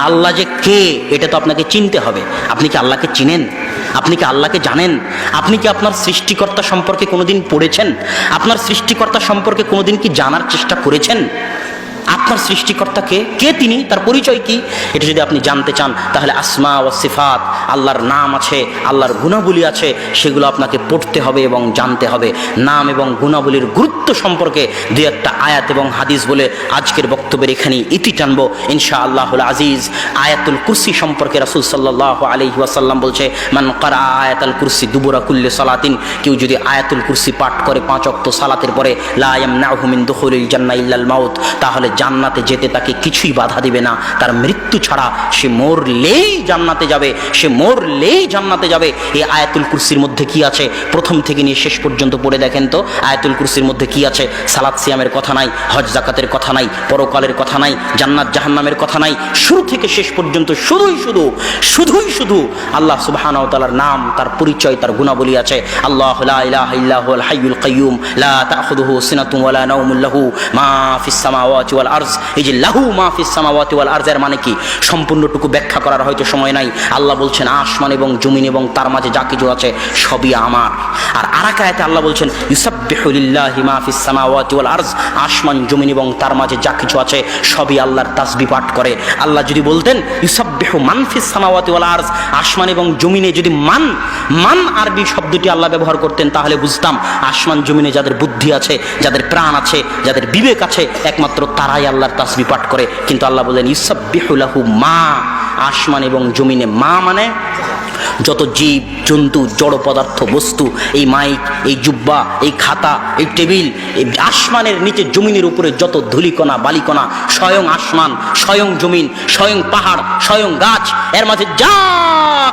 আল্লাহ যে কে এটা তো আপনাকে চিনতে হবে। আপনি কি আল্লাহকে চিনেন? আপনি কি আল্লাহকে জানেন? আপনি কি আপনার সৃষ্টিকর্তা সম্পর্কে কোনোদিন পড়েছেন? আপনার সৃষ্টিকর্তা সম্পর্কে কোনোদিন কি জানার চেষ্টা করেছেন? আপনার সৃষ্টিকর্তাকে কে, তিনি, তার পরিচয় কি, এটা যদি আপনি জানতে চান তাহলে আসমা ও সিফাত, আল্লাহর নাম আছে, আল্লাহর গুণাবলী আছে, সেগুলো আপনাকে পড়তে হবে এবং জানতে হবে। নাম এবং গুণাবলীর গুরুত্ব সম্পর্কে দুই একটা আয়াত এবং হাদিস বলে আজকের বক্তব্যের এখানে ইতি টানবো ইনশাআল্লাহুল আজিজ। আয়াতুল কুরসি সম্পর্কে রাসূল সাল্লাল্লাহু আলাইহি ওয়াসাল্লাম বলছে, মান ক্বারা আয়াতুল কুরসি দুবুরা কুল্লি সালাতিন, কেউ যদি আয়াতুল কুরসি পাঠ করে 5 ওয়াক্ত সালাতের পরে, লা ইয়ামনাহু মিন দুখুলিল জান্নাহ ইল্লাল মাউত, তাহলে জান্নাতে যেতে তাকে কিছুই বাধা দিবে না, তার মৃত্যু ছাড়া। সে মরলেই জান্নাতে যাবে, সে মরলেই জান্নাতে যাবে। এই আয়াতুল কুরসির মধ্যে কি আছে প্রথম থেকে নিয়ে শেষ পর্যন্ত পড়ে দেখেন তো। আয়াতুল কুরসির মধ্যে কি আছে? সালাত সিয়ামের কথা নাই, হজ জাকাতের কথা নাই, পরকালের কথা নাই, জান্নাত জাহান্নামের কথা নাই। শুরু থেকে শেষ পর্যন্ত শুধুই শুধু আল্লাহ সুবহানাহু ওয়া তাআলার নাম, তার পরিচয়, তার গুণাবলী আছে। আল্লাহু লা ইলাহা ইল্লা হুয়াল হাইয়ুল কাইয়্যুম লা তাখুযুহু সিনাতুন ওয়া লা নাওমুন লাহু মা ফিস সামাওয়াতি ওয়াল আরজ। এই যে লাহু মা ফিস সামাওয়াতি ওয়াল আরজ এর মানে কি সম্পূর্ণটুকু ব্যাখ্যা করার হয়তো সময় নাই। আল্লাহ বলছেন আসমান এবং জমিন এবং তার মাঝে যা কিছু আছে সবই আমার। আর আরেক আয়াতে আল্লাহ বলছেন ইউসাব্বিহু লিল্লাহি মা ফিস সামাওয়াতি ওয়াল আরজ, আসমান জমিন এবং তার মাঝে যা কিছু আছে সবই আল্লাহর তাসবিহ পাঠ করে। আল্লাহ যদি বলতেন ইউসাব্বিহু মান ফিস সামাওয়াতি ওয়াল আরজ, আসমান এবং জমিনে যদি মান আরবি শব্দটি আল্লাহ ব্যবহার করতেন তাহলে বুঝতাম আসমান জমিনে যাদের বুদ্ধি আছে, যাদের প্রাণ আছে, যাদের বিবেক আছে, একমাত্র তারাই আল্লাহর তাসবিহ পাঠ করে। কিন্তু আল্লাহ বলেন ইউসাব্বিহু লাহু মা, আসমান এবং জমিনে মা মানে যত জীব জন্তু জড় পদার্থ বস্তু, এই মাইক, এই জুব্বা, এই খাতা, এই টেবিল, এই আসমানের নিচে জমিনের উপরে যত ধূলিকণা বালিকণা, স্বয়ং আসমান, স্বয়ং জমিন, স্বয়ং পাহাড়, স্বয়ং গাছ, এর মাঝে যা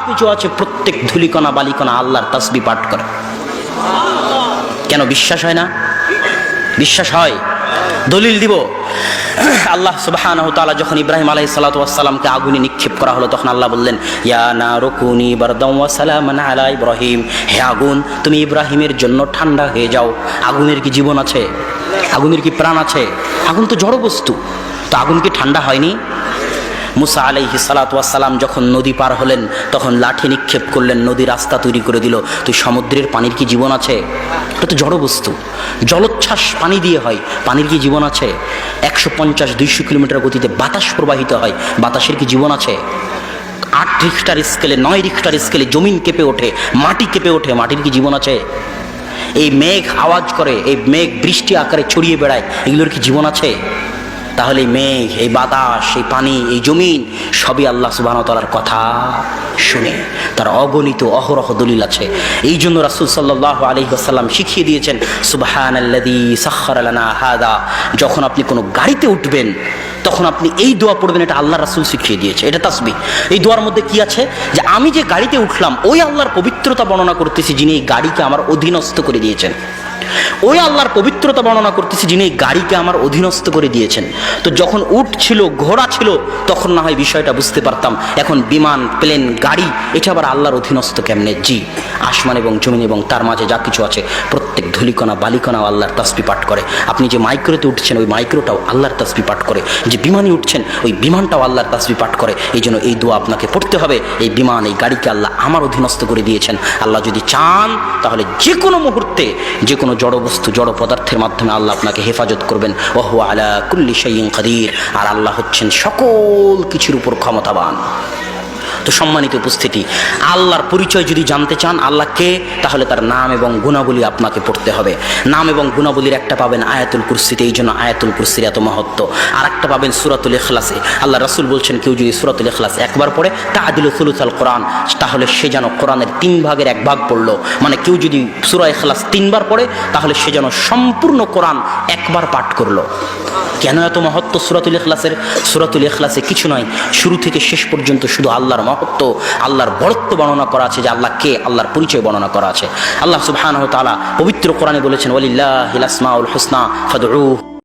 কিছু আছে প্রত্যেক ধূলিকণা বালিকণা আল্লাহর তাসবিহ পাঠ করে। কেন বিশ্বাস হয় না? বিশ্বাস হয়। দলিল দিব। আল্লাহ সুবহানাহু ওয়া তাআলা যখন ইব্রাহিম আলাইহিস সালাতু ওয়াস সালামকে আগুনে নিক্ষেপ করা হলো, তখন আল্লাহ বললেন ইয়া নারু কুনি বারদাম ওয়া সালামান আলা ইব্রাহিম, হে আগুন তুমি ইব্রাহিমের জন্য ঠান্ডা হয়ে যাও। আগুনের কি জীবন আছে? আগুনের কি প্রাণ আছে? আগুন তো জড় বস্তু, তো আগুন কি ঠান্ডা হয়নি? মুসা আলাইহিস সালাতু ওয়াস সালাম যখন নদী পার হলেন তখন লাঠি নিক্ষেপ করলেন, নদী রাস্তা তৈরি করে দিল। তো সমুদ্রের পানির কি জীবন আছে? এটা তো জড় বস্তু, জলোচ্ছ্বাস পানি দিয়ে হয়, পানির কি জীবন আছে? 150-200 কিলোমিটার গতিতে বাতাস প্রবাহিত হয়, বাতাসের কি জীবন আছে? 8 রিখটার স্কেলে 9 রিখটার স্কেলে জমিন কেঁপে ওঠে, মাটি কেঁপে ওঠে, মাটির কি জীবন আছে? এই মেঘ আওয়াজ করে, এই মেঘ বৃষ্টি আকারে ছড়িয়ে বেড়ায়, এগুলোর কি জীবন আছে? তাহলে এই মেঘ, এই বাতাস, এই পানি, এই জমিন সবই আল্লাহ সুবহানাহু ওয়া তাআলার কথা শুনে, তার অগণিত অহরহ দলিল আছে। এই জন্য রাসূল সাল্লাল্লাহু আলাইহি ওয়াসাল্লাম শিখিয়ে দিয়েছেন সুবহানাল্লাযী সাখখারা লানা হাদা। যখন আপনি কোনো গাড়িতে উঠবেন তখন আপনি এই দোয়া পড়বেন, এটা আল্লাহ রাসূল শিখিয়ে দিয়েছে, এটা তাসবিহ। এই দোয়ার মধ্যে কি আছে? যে আমি যে গাড়িতে উঠলাম ওই আল্লাহর পবিত্রতা বর্ণনা করতেছি যিনি এই গাড়িকে আমার অধীনস্থ করে দিয়েছেন। ওই আল্লাহর পবিত্রতা বর্ণনা করতেছি যিনি এই গাড়িকে আমার অধীনস্থ করে দিয়েছেন। তো যখন উট ছিল, ঘোড়া ছিল, তখন না হয় বিষয়টা বুঝতে পারতাম। এখন বিমান, প্লেন, গাড়ি, এটা আবার আল্লাহর অধীনস্থ কেমনে? জি, আসমান এবং জমিন এবং তার মাঝে যা কিছু আছে প্রত্যেক ধূলিকণা বালিকণাও আল্লাহর তাসবিহ পাঠ করে। আপনি যে মাইক্রোতে উঠছেন ওই মাইক্রোটাও আল্লাহর তাসবিহ পাঠ করে, যে বিমানে উঠছেন ওই বিমানটাও আল্লাহর তাসবিহ পাঠ করে। এই জন্য এই দোয়া আপনাকে পড়তে হবে। এই বিমান, এই গাড়িকে আল্লাহ আমার অধীনস্থ করে দিয়েছেন। আল্লাহ যদি চান তাহলে যে কোনো মুহূর্তে যে কোনো জড় বস্তু, জড় পদার্থের মাধ্যমে আল্লাহ আপনাকে হেফাজত করবেন। ওয়া হুয়া আলা কুল্লি শাইইন কাদির। আর আল্লাহ হচ্ছেন সকল কিছুর উপর ক্ষমতাবান। তো সম্মানিত উপস্থিতি, আল্লাহর পরিচয় যদি জানতে চান আল্লাহ কে, তাহলে তার নাম এবং গুণাবলী আপনাকে পড়তে হবে। নাম এবং গুণাবলীর একটা পাবেন আয়াতুল কুরসিতে, এই জন্য আয়াতুল কুরসির এত মহত্ব। আর একটা পাবেন সূরাতুল ইখলাসে। আল্লাহ রাসূল বলছেন কেউ যদি সূরাতুল ইখলাস একবার পড়ে তাআদিলু সুলুসাল কোরআন, তাহলে সে যেন কোরআনের 3 ভাগের 1 ভাগ পড়লো। মানে কেউ যদি সূরা ইখলাস 3 বার পড়ে তাহলে সে যেন সম্পূর্ণ কোরআন একবার পাঠ করলো। কেন এত মহত্ব সূরাতুল ইখলাসের? সূরাতুল ইখলাসে কিছু নয়, শুরু থেকে শেষ পর্যন্ত শুধু আল্লাহর মহত্ব, আল্লাহর বড়ত্ব বর্ণনা করা আছে, যে আল্লাহ কে, আল্লাহর পরিচয় বর্ণনা করা আছে। আল্লাহ সুবহানাহু ওয়া তাআলা পবিত্র কোরআনে বলেছেন ওয়ালিল্লাহিল আসমাউল হুসনা ফাদউহু